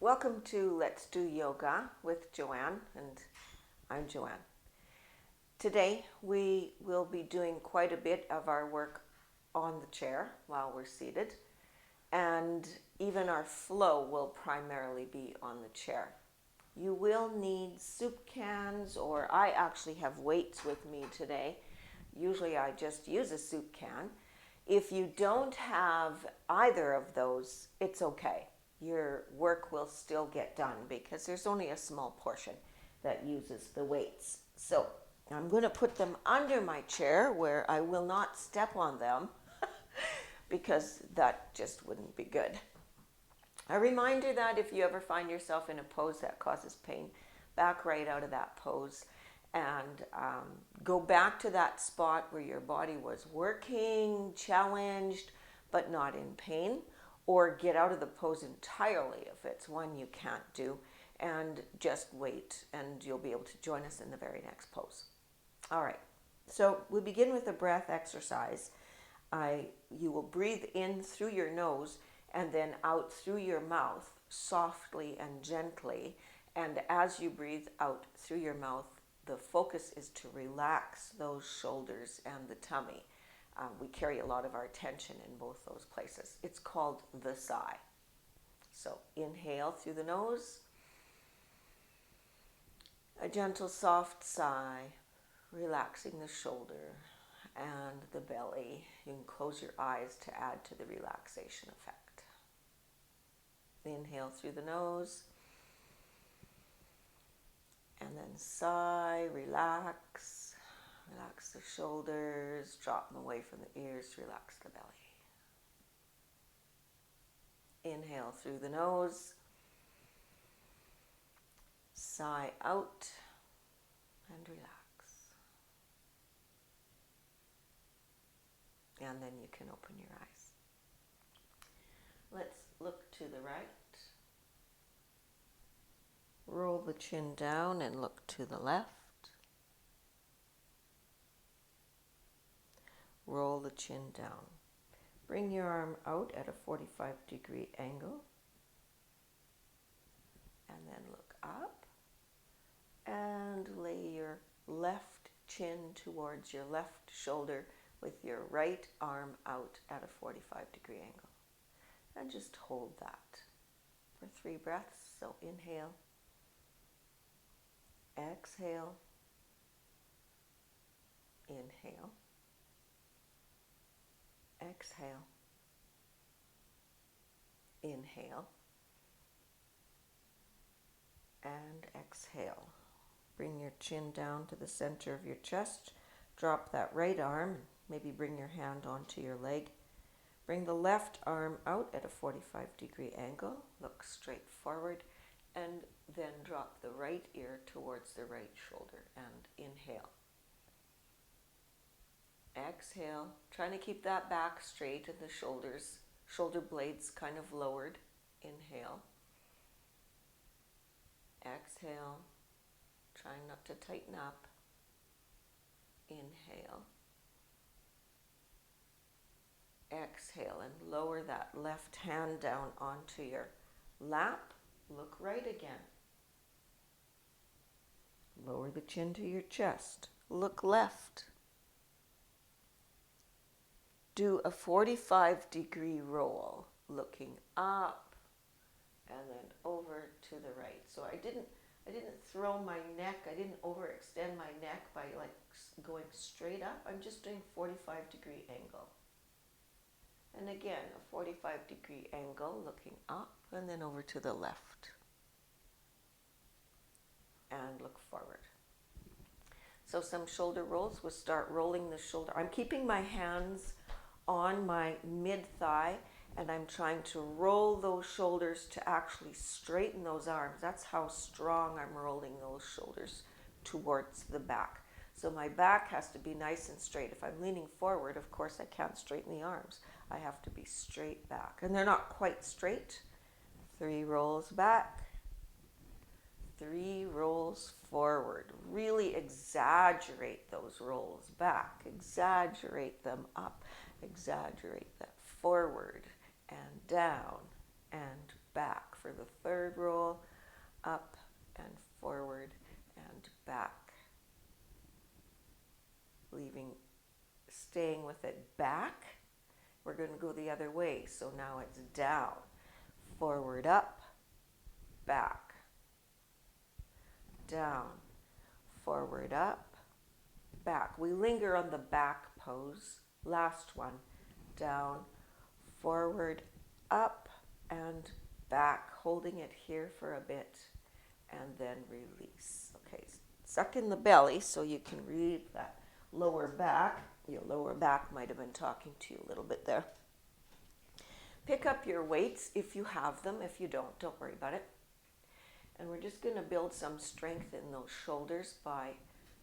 Welcome to Let's Do Yoga with Joanne, and I'm Joanne. Today we will be doing quite a bit of our work on the chair while we're seated, and even our flow will primarily be on the chair. You will need soup cans, or I actually have weights with me today. Usually I just use a soup can. If you don't have either of those, it's okay. Your work will still get done because there's only a small portion that uses the weights. So I'm going to put them under my chair where I will not step on them because that just wouldn't be good. A reminder that if you ever find yourself in a pose that causes pain, back right out of that pose and go back to that spot where your body was working, challenged, but not in pain, or get out of the pose entirely if it's one you can't do, and just wait and you'll be able to join us in the very next pose. All right, so we begin with a breath exercise. You will breathe in through your nose and then out through your mouth softly and gently. And as you breathe out through your mouth, the focus is to relax those shoulders and the tummy. We carry a lot of our tension in both those places. It's called the sigh. So inhale through the nose, a gentle soft sigh, relaxing the shoulder and the belly. You can close your eyes to add to the relaxation effect. Inhale through the nose, and then sigh, relax. Relax the shoulders, drop them away from the ears, relax the belly. Inhale through the nose, sigh out, and relax. And then you can open your eyes. Let's look to the right. Roll the chin down and look to the left. Roll the chin down. Bring your arm out at a 45-degree angle. And then look up. And lay your left chin towards your left shoulder with your right arm out at a 45-degree angle. And just hold that for 3 breaths. So inhale. Exhale. Inhale. Exhale. Inhale. And exhale. Bring your chin down to the center of your chest. Drop that right arm. Maybe bring your hand onto your leg. Bring the left arm out at a 45-degree angle. Look straight forward. And then drop the right ear towards the right shoulder. And inhale. Exhale, trying to keep that back straight and the shoulder blades kind of lowered. Inhale. Exhale, trying not to tighten up. Inhale. Exhale, and lower that left hand down onto your lap. Look right again. Lower the chin to your chest. Look left. Do a 45-degree roll, looking up and then over to the right. So I didn't throw my neck. I didn't overextend my neck by going straight up. I'm just doing 45-degree angle. And again, a 45-degree angle, looking up and then over to the left. And look forward. So some shoulder rolls. We'll start rolling the shoulder. I'm keeping my hands on my mid-thigh, and I'm trying to roll those shoulders to actually straighten those arms. That's how strong I'm rolling those shoulders towards the back. So my back has to be nice and straight. If I'm leaning forward, of course, I can't straighten the arms. I have to be straight back. And they're not quite straight. 3 rolls back. 3 rolls forward. Really exaggerate those rolls back. Exaggerate them up. Exaggerate that forward and down and back. For the third roll, up and forward and back. Staying with it back. We're going to go the other way. So now it's down, forward, up, back, down, forward, up, back. We linger on the back pose. Last one. Down, forward, up, and back. Holding it here for a bit, and then release. Okay, suck in the belly so you can read that lower back. Your lower back might have been talking to you a little bit there. Pick up your weights if you have them. If you don't worry about it. And we're just going to build some strength in those shoulders by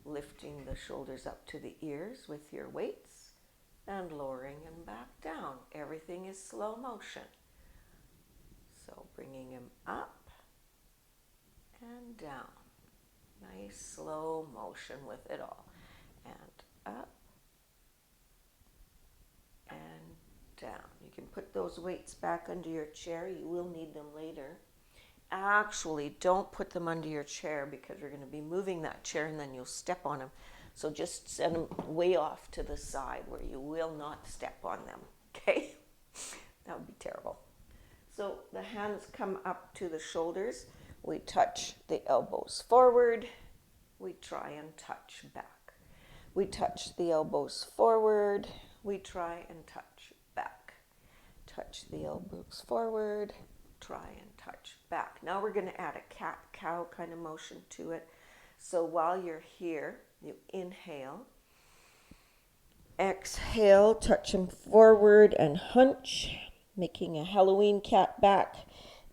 lifting the shoulders up to the ears with your weights and lowering them back down. Everything is slow motion. So bringing him up and down. Nice slow motion with it all. And up and down. You can put those weights back under your chair. You will need them later. Actually, don't put them under your chair because we're going to be moving that chair and then you'll step on them. So just send them way off to the side where you will not step on them. Okay? That would be terrible. So the hands come up to the shoulders. We touch the elbows forward. We try and touch back. We touch the elbows forward. We try and touch back. Touch the elbows forward. Try and touch back. Now we're going to add a cat-cow kind of motion to it. So while you're here, you inhale. Exhale, touch them forward and hunch, making a Halloween cat back.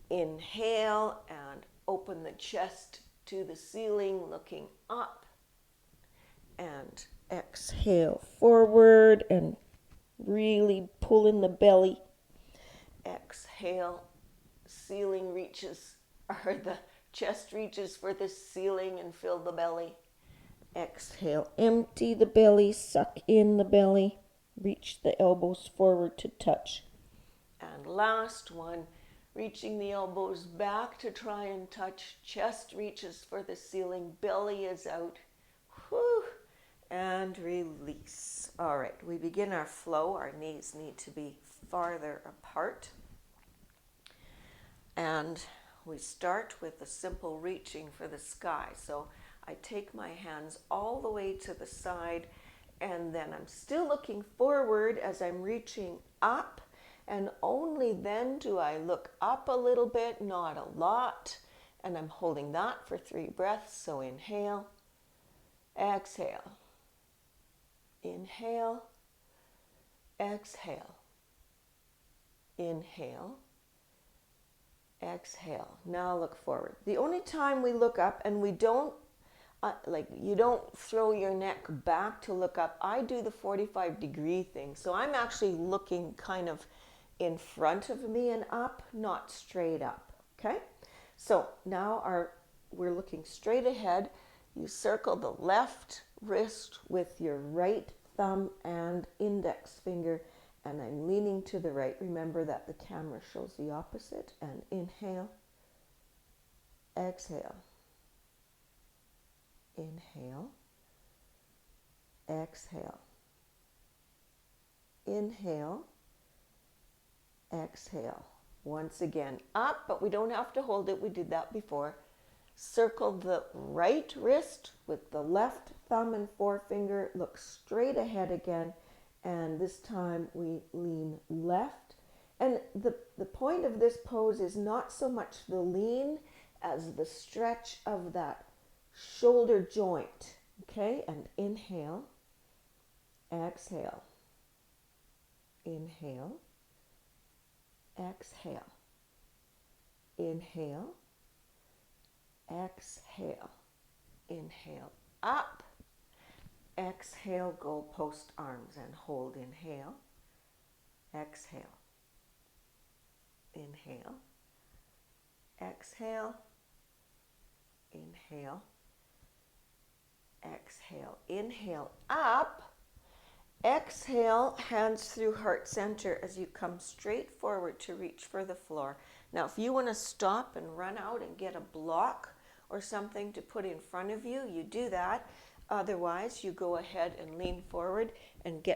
Inhale and open the chest to the ceiling, looking up. And exhale forward and really pull in the belly. Exhale, ceiling reaches, or the chest reaches for the ceiling and fill the belly. Exhale, empty the belly, suck in the belly, reach the elbows forward to touch. And last one, reaching the elbows back to try and touch. Chest reaches for the ceiling, belly is out. Whew. And release. All right, we begin our flow. Our knees need to be farther apart. And we start with a simple reaching for the sky. So I take my hands all the way to the side, and then I'm still looking forward as I'm reaching up, and only then do I look up a little bit, not a lot, and I'm holding that for 3 breaths. So inhale, exhale, inhale, exhale, inhale, exhale. Now look forward. The only time we look up, and we don't, you don't throw your neck back to look up. I do the 45-degree thing. So I'm actually looking kind of in front of me and up, not straight up. Okay? So now we're looking straight ahead. You circle the left wrist with your right thumb and index finger, and I'm leaning to the right. Remember that the camera shows the opposite. And inhale, exhale, inhale, exhale, inhale, exhale. Once again, up, but we don't have to hold it. We did that before. Circle the right wrist with the left thumb and forefinger. Look straight ahead again. And this time we lean left. And the point of this pose is not so much the lean as the stretch of that shoulder joint. Okay? And inhale, exhale, inhale, exhale, inhale, exhale, inhale, up, exhale, go post arms and hold, inhale, exhale, inhale, exhale, inhale, exhale, inhale, up, exhale, hands through heart center as you come straight forward to reach for the floor. Now, if you want to stop and run out and get a block or something to put in front of you, you do that. Otherwise, you go ahead and lean forward and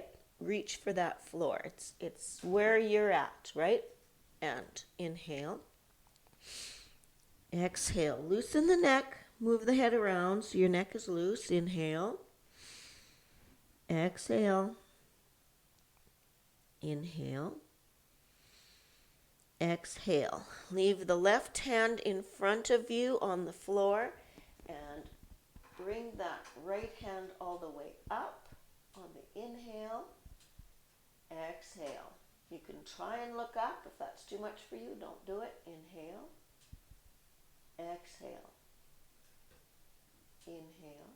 reach for that floor. It's where you're at, right? And inhale. Exhale. Loosen the neck. Move the head around so your neck is loose. Inhale. Exhale. Inhale. Exhale. Leave the left hand in front of you on the floor and bring that right hand all the way up on the inhale. Exhale. You can try and look up. If that's too much for you, don't do it. Inhale. Exhale. Inhale.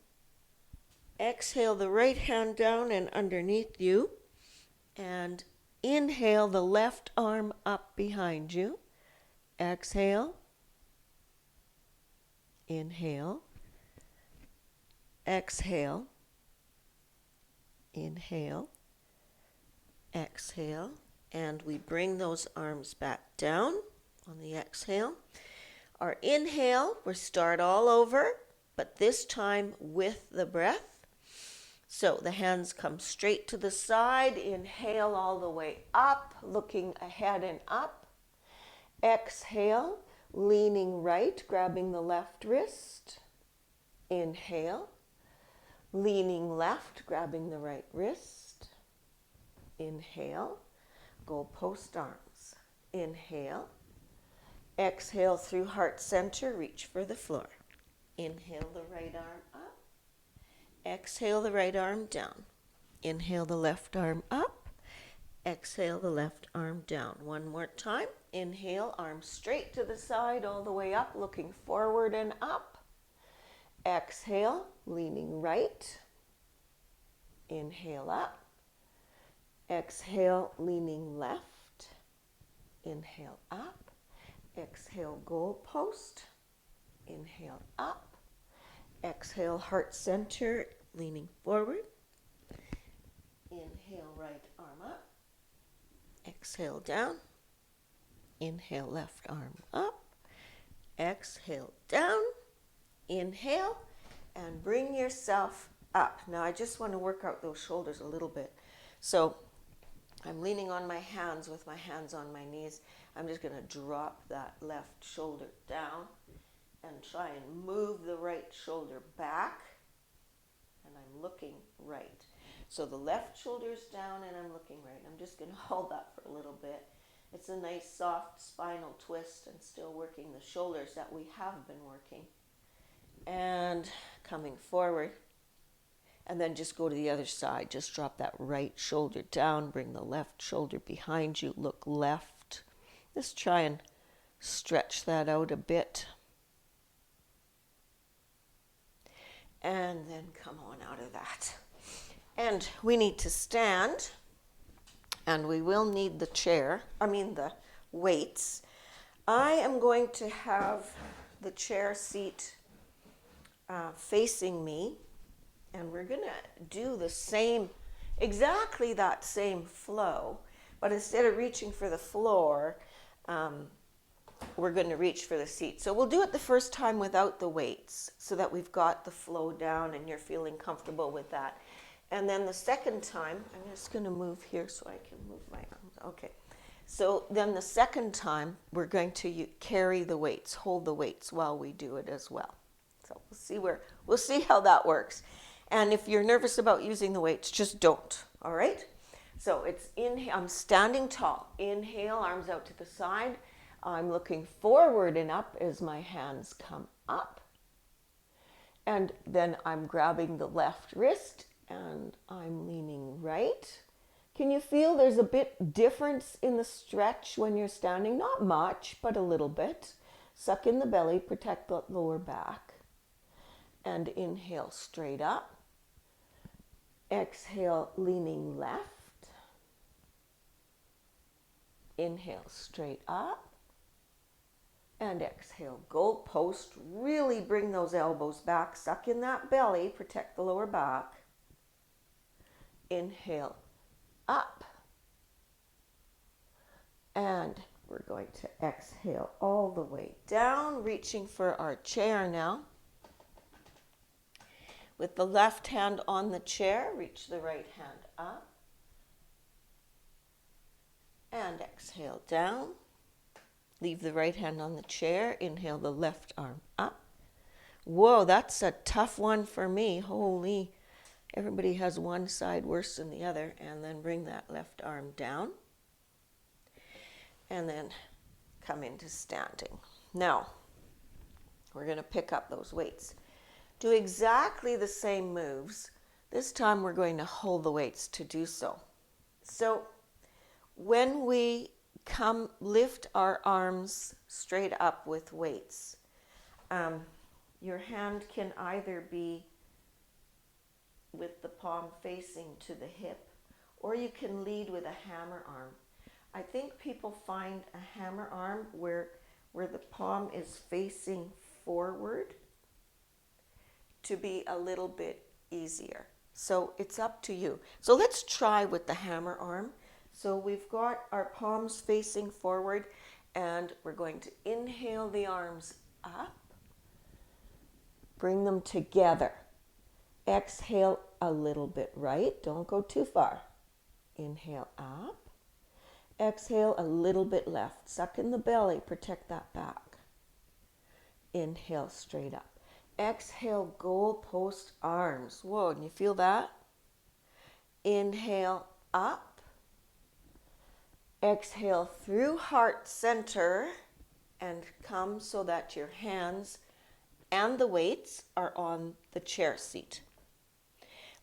Exhale the right hand down and underneath you. And inhale the left arm up behind you. Exhale. Inhale. Exhale. Inhale. Exhale. And we bring those arms back down on the exhale. Our inhale, we start all over, but this time with the breath. So the hands come straight to the side. Inhale all the way up, looking ahead and up. Exhale, leaning right, grabbing the left wrist. Inhale, leaning left, grabbing the right wrist. Inhale, go post arms. Inhale. Exhale through heart center, reach for the floor. Inhale the right arm up. Exhale the right arm down. Inhale the left arm up. Exhale the left arm down. One more time. Inhale, arms straight to the side, all the way up, looking forward and up. Exhale, leaning right. Inhale up. Exhale, leaning left. Inhale up. Exhale, goal post. Inhale up. Exhale, heart center, leaning forward. Inhale, right arm up. Exhale, down. Inhale, left arm up. Exhale, down. Inhale, and bring yourself up. Now, I just want to work out those shoulders a little bit. So, I'm leaning on my hands with my hands on my knees. I'm just going to drop that left shoulder down and try and move the right shoulder back. And I'm looking right. So the left shoulder's down and I'm looking right. I'm just going to hold that for a little bit. It's a nice soft spinal twist and still working the shoulders that we have been working. And coming forward. And then just go to the other side. Just drop that right shoulder down. Bring the left shoulder behind you. Look left. Just try and stretch that out a bit. And then come on out of that. And we need to stand. And we will need the weights. I am going to have the chair seat facing me. And we're going to do exactly that same flow, but instead of reaching for the floor, we're going to reach for the seat. So we'll do it the first time without the weights so that we've got the flow down and you're feeling comfortable with that. And then the second time, I'm just going to move here so I can move my arms. Okay. So then the second time, we're going to carry the weights, hold the weights while we do it as well. So we'll see how that works. And if you're nervous about using the weights, just don't, all right? So it's inhale, I'm standing tall. Inhale, arms out to the side. I'm looking forward and up as my hands come up. And then I'm grabbing the left wrist and I'm leaning right. Can you feel there's a bit difference in the stretch when you're standing? Not much, but a little bit. Suck in the belly, protect the lower back. And inhale straight up. Exhale, leaning left. Inhale, straight up. And exhale, goal post. Really bring those elbows back. Suck in that belly. Protect the lower back. Inhale, up. And we're going to exhale all the way down, reaching for our chair now. With the left hand on the chair, reach the right hand up. And exhale down. Leave the right hand on the chair. Inhale the left arm up. Whoa, that's a tough one for me. Holy, everybody has one side worse than the other. And then bring that left arm down. And then come into standing. Now, we're going to pick up those weights. Do exactly the same moves. This time we're going to hold the weights to do so. So when we lift our arms straight up with weights, your hand can either be with the palm facing to the hip, or you can lead with a hammer arm. I think people find a hammer arm where the palm is facing forward to be a little bit easier. So it's up to you. So let's try with the hammer arm. So we've got our palms facing forward, and we're going to inhale the arms up. Bring them together. Exhale a little bit right. Don't go too far. Inhale up. Exhale a little bit left. Suck in the belly. Protect that back. Inhale straight up. Exhale, goalpost arms. Whoa, can you feel that? Inhale up. Exhale through heart center and come so that your hands and the weights are on the chair seat.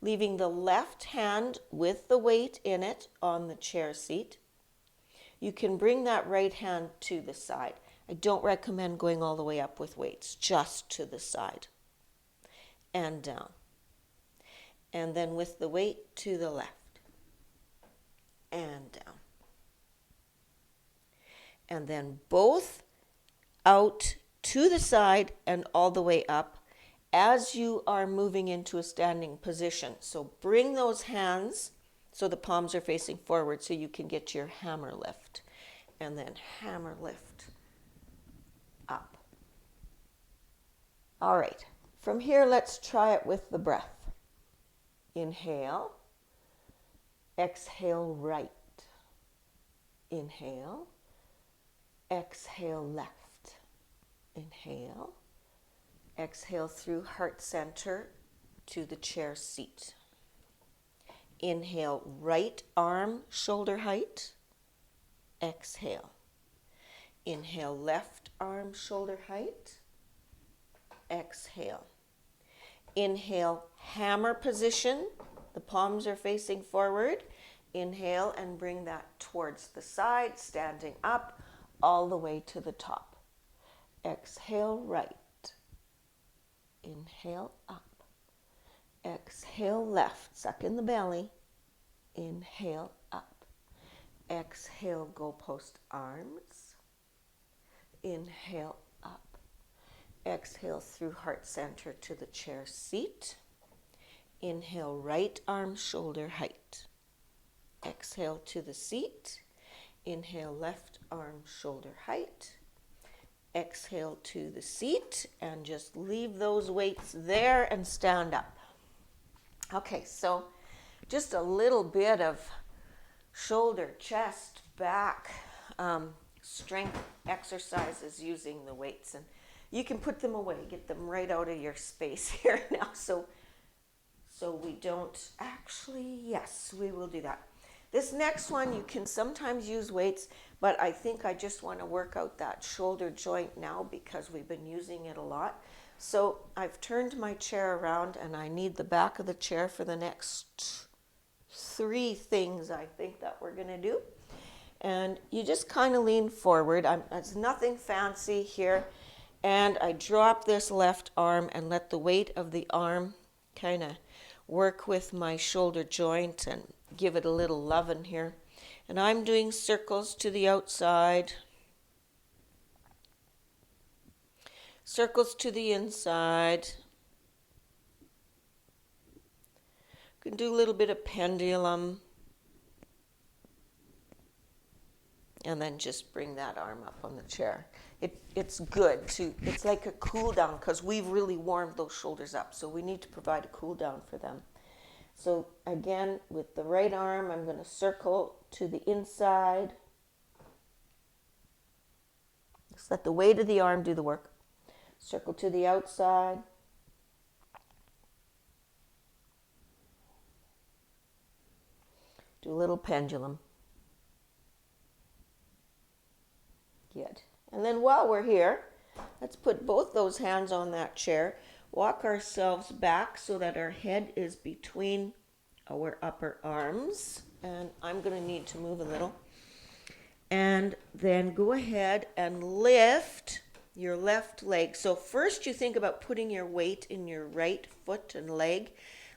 Leaving the left hand with the weight in it on the chair seat. You can bring that right hand to the side. I don't recommend going all the way up with weights, just to the side and down. And then with the weight to the left and down. And then both out to the side and all the way up as you are moving into a standing position. So bring those hands so the palms are facing forward so you can get your hammer lift. And then hammer lift up. All right, from here let's try it with the breath. Inhale, exhale right. Inhale, exhale left. Inhale, exhale through heart center to the chair seat. Inhale, right arm shoulder height. Exhale. Inhale, left arm shoulder height. Exhale. Inhale, hammer position. The palms are facing forward. Inhale and bring that towards the side, standing up all the way to the top. Exhale, right. Inhale, up. Exhale, left. Suck in the belly. Inhale, up. Exhale, goalpost arms. Inhale, up. Exhale through heart center to the chair seat. Inhale, right arm shoulder height. Exhale to the seat. Inhale, left arm shoulder height. Exhale to the seat and just leave those weights there and stand up. Okay, so just a little bit of shoulder, chest, back, strength exercises using the weights. And you can put them away, get them right out of your space here now. So we don't actually, yes, we will do that. This next one, you can sometimes use weights, but I think I just want to work out that shoulder joint now because we've been using it a lot. So I've turned my chair around and I need the back of the chair for the next 3 things I think that we're going to do. And you just kind of lean forward. It's nothing fancy here. And I drop this left arm and let the weight of the arm kind of work with my shoulder joint and give it a little loving here. And I'm doing circles to the outside. Circles to the inside. You can do a little bit of pendulum. and then just bring that arm up on the chair. It's good to, it's like a cool down because we've really warmed those shoulders up, so we need to provide a cool down for them. So again, with the right arm, I'm going to circle to the inside. Just let the weight of the arm do the work. Circle to the outside. Do a little pendulum. Good. And then while we're here, let's put both those hands on that chair. Walk ourselves back so that our head is between our upper arms. And I'm going to need to move a little. And then go ahead and lift your left leg. So first you think about putting your weight in your right foot and leg.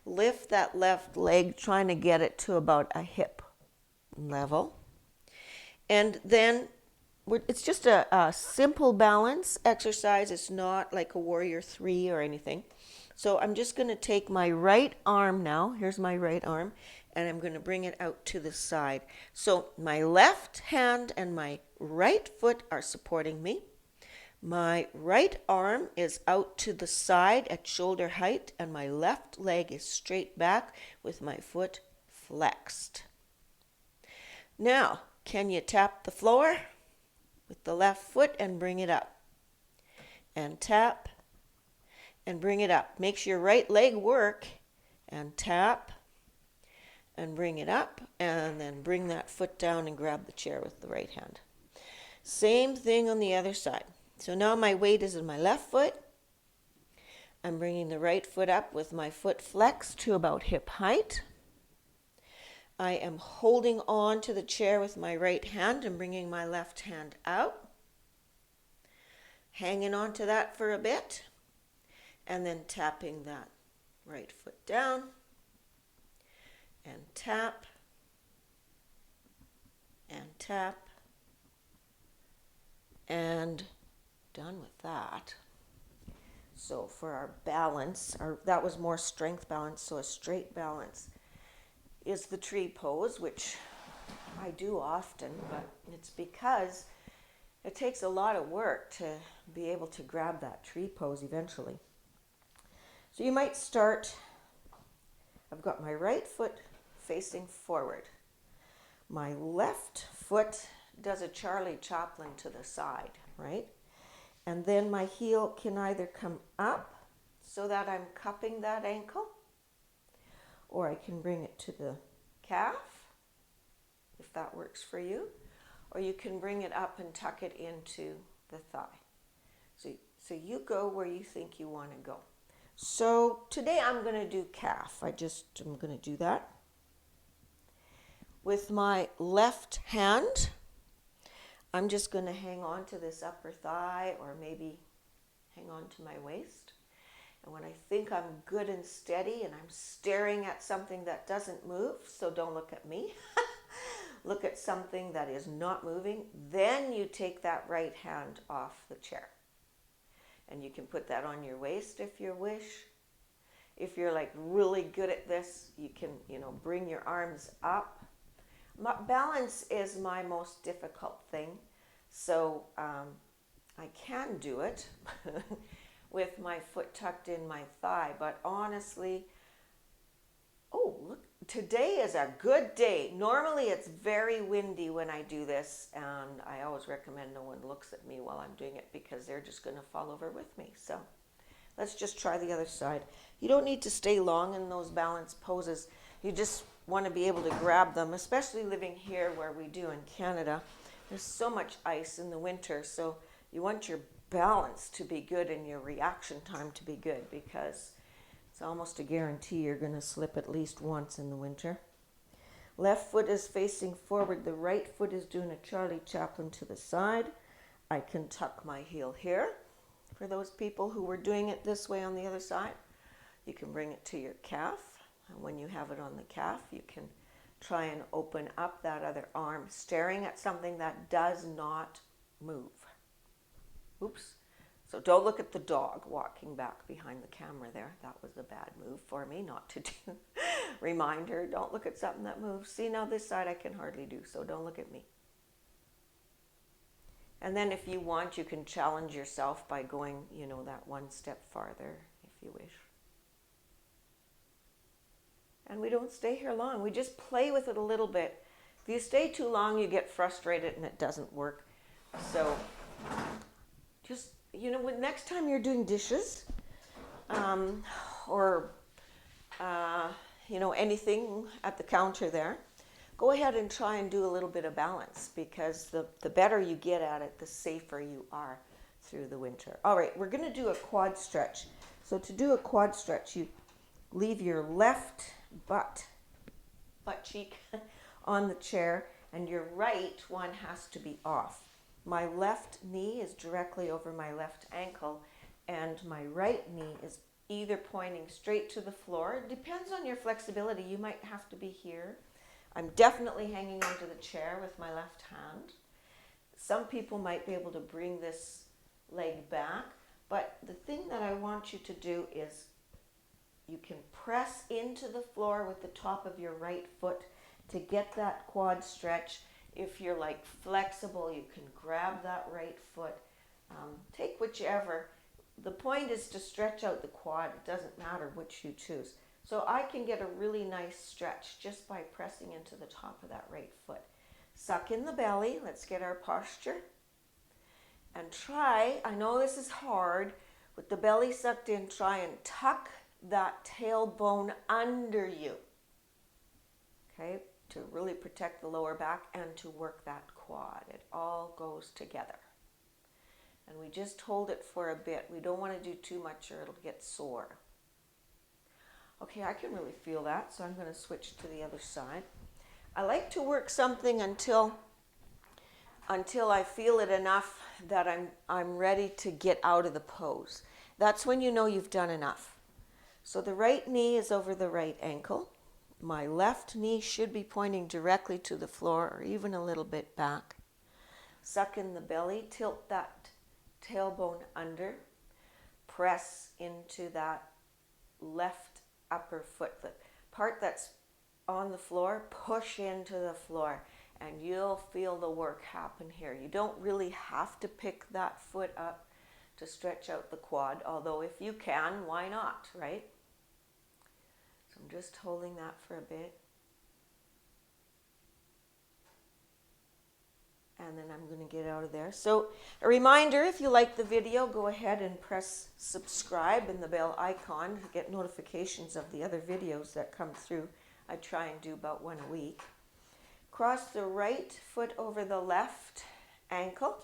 Lift that left leg, trying to get it to about a hip level. And then it's just a simple balance exercise. It's not like a warrior 3 or anything. So I'm just going to take my right arm now. Here's my right arm. And I'm going to bring it out to the side. So my left hand and my right foot are supporting me. My right arm is out to the side at shoulder height, and my left leg is straight back with my foot flexed. Now, can you tap the floor with the left foot and bring it up? And tap and bring it up. Makes your right leg work, and tap and bring it up, and then bring that foot down and grab the chair with the right hand. Same thing on the other side. So now my weight is in my left foot. I'm bringing the right foot up with my foot flexed to about hip height. I am holding on to the chair with my right hand and bringing my left hand out. Hanging on to that for a bit. And then tapping that right foot down. And tap. And tap. And done with that. So for our balance, that was more strength balance, so a straight balance is the tree pose, which I do often, but it's because it takes a lot of work to be able to grab that tree pose eventually. So you might start, I've got my right foot facing forward. My left foot does a Charlie Chaplin to the side, right? And then my heel can either come up so that I'm cupping that ankle, or I can bring it to the calf, if that works for you, or you can bring it up and tuck it into the thigh. So you go where you think you want to go. So today I'm going to do calf. I'm going to do that. With my left hand, I'm just going to hang on to this upper thigh, or maybe hang on to my waist. And when I think I'm good and steady and I'm staring at something that doesn't move, so don't look at me, look at something that is not moving, then you take that right hand off the chair. And you can put that on your waist if you wish. If you're like really good at this, you can, bring your arms up. Balance is my most difficult thing, so I can do it with my foot tucked in my thigh, but honestly, look, today is a good day. Normally it's very windy when I do this, and I always recommend no one looks at me while I'm doing it because they're just going to fall over with me. So let's just try the other side. You don't need to stay long in those balance poses. You just want to be able to grab them, especially living here where we do in Canada. There's so much ice in the winter, so you want your balance to be good and your reaction time to be good, because it's almost a guarantee you're going to slip at least once in the winter. Left foot is facing forward. The right foot is doing a Charlie Chaplin to the side. I can tuck my heel here. For those people who were doing it this way on the other side, you can bring it to your calf. And when you have it on the calf, you can try and open up that other arm, staring at something that does not move. Oops. So don't look at the dog walking back behind the camera there. That was a bad move for me not to do. Reminder, don't look at something that moves. See, now this side I can hardly do, so don't look at me. And then if you want, you can challenge yourself by going, that one step farther if you wish. And we don't stay here long. We just play with it a little bit. If you stay too long, you get frustrated and it doesn't work. So just, next time you're doing dishes, or anything at the counter there, go ahead and try and do a little bit of balance, because the better you get at it, the safer you are through the winter. All right, we're going to do a quad stretch. So to do a quad stretch, you leave your left butt cheek on the chair, and your right one has to be off. My left knee is directly over my left ankle, and my right knee is either pointing straight to the floor. It depends on your flexibility. You might have to be here. I'm definitely hanging onto the chair with my left hand. Some people might be able to bring this leg back, but the thing that I want you to do is you can press into the floor with the top of your right foot to get that quad stretch. If you're flexible, you can grab that right foot. Take whichever. The point is to stretch out the quad. It doesn't matter which you choose. So I can get a really nice stretch just by pressing into the top of that right foot. Suck in the belly. Let's get our posture. And try, I know this is hard, with the belly sucked in, try and tuck that tailbone under you. Okay, to really protect the lower back and to work that quad. It all goes together. And we just hold it for a bit. We don't want to do too much or it'll get sore. Okay, I can really feel that, so I'm going to switch to the other side. I like to work something until I feel it enough that I'm ready to get out of the pose. That's when you know you've done enough. So the right knee is over the right ankle. My left knee should be pointing directly to the floor or even a little bit back. Suck in the belly, tilt that tailbone under. Press into that left upper foot. The part that's on the floor, push into the floor, and you'll feel the work happen here. You don't really have to pick that foot up to stretch out the quad, although if you can, why not, right? So I'm just holding that for a bit. And then I'm going to get out of there. So a reminder, if you like the video, go ahead and press subscribe and the bell icon to get notifications of the other videos that come through. I try and do about one a week. Cross the right foot over the left ankle.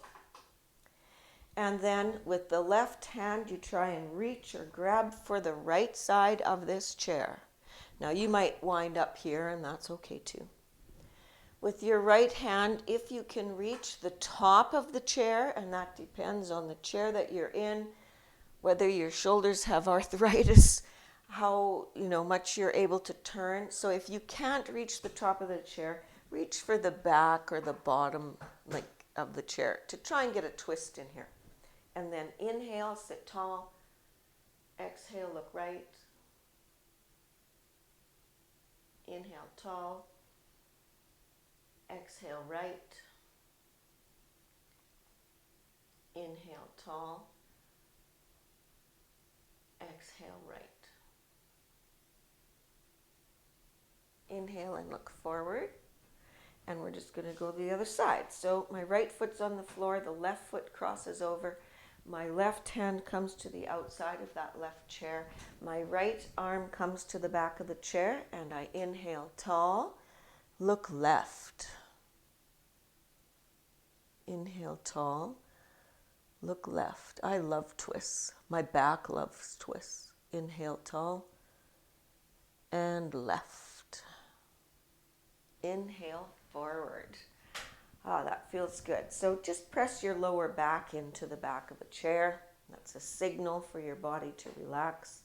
And then with the left hand, you try and reach or grab for the right side of this chair. Now you might wind up here, and that's okay too. With your right hand, if you can reach the top of the chair, and that depends on the chair that you're in, whether your shoulders have arthritis, how much you're able to turn. So if you can't reach the top of the chair, reach for the back or the bottom of the chair to try and get a twist in here. And then inhale, sit tall. Exhale, look right. Inhale, tall. Exhale, right. Inhale, tall. Exhale, right. Inhale and look forward. And we're just going to go the other side. So my right foot's on the floor, the left foot crosses over. My left hand comes to the outside of that left chair. My right arm comes to the back of the chair, and I inhale tall. Look left. Inhale tall. Look left. I love twists. My back loves twists. Inhale tall. And left. Inhale forward. Ah, that feels good. So just press your lower back into the back of the chair. That's a signal for your body to relax.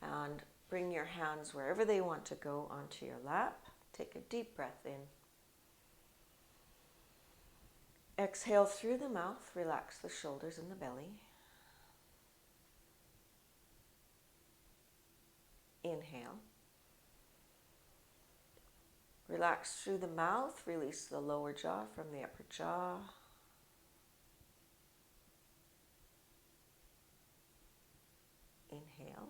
And bring your hands wherever they want to go onto your lap. Take a deep breath in. Exhale through the mouth. Relax the shoulders and the belly. Inhale. Relax through the mouth. Release the lower jaw from the upper jaw. Inhale.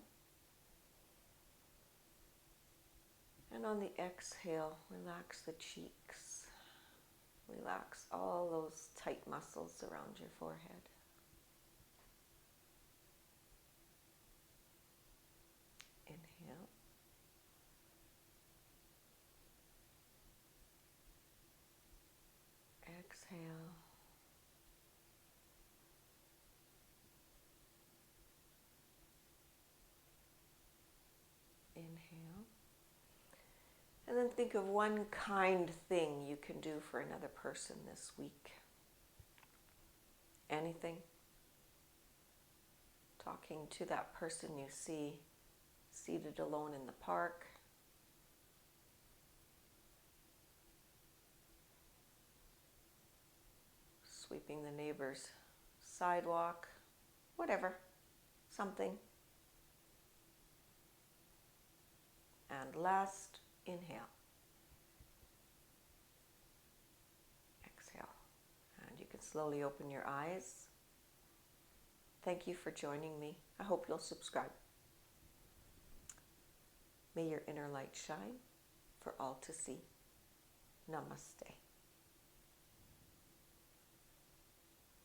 And on the exhale, relax the cheeks. Relax all those tight muscles around your forehead. Inhale. Exhale. Inhale. And then think of one kind thing you can do for another person this week. Anything. Talking to that person you see seated alone in the park. Sweeping the neighbor's sidewalk. Whatever. Something. And last, inhale. Exhale. And you can slowly open your eyes. Thank you for joining me. I hope you'll subscribe. May your inner light shine for all to see. Namaste.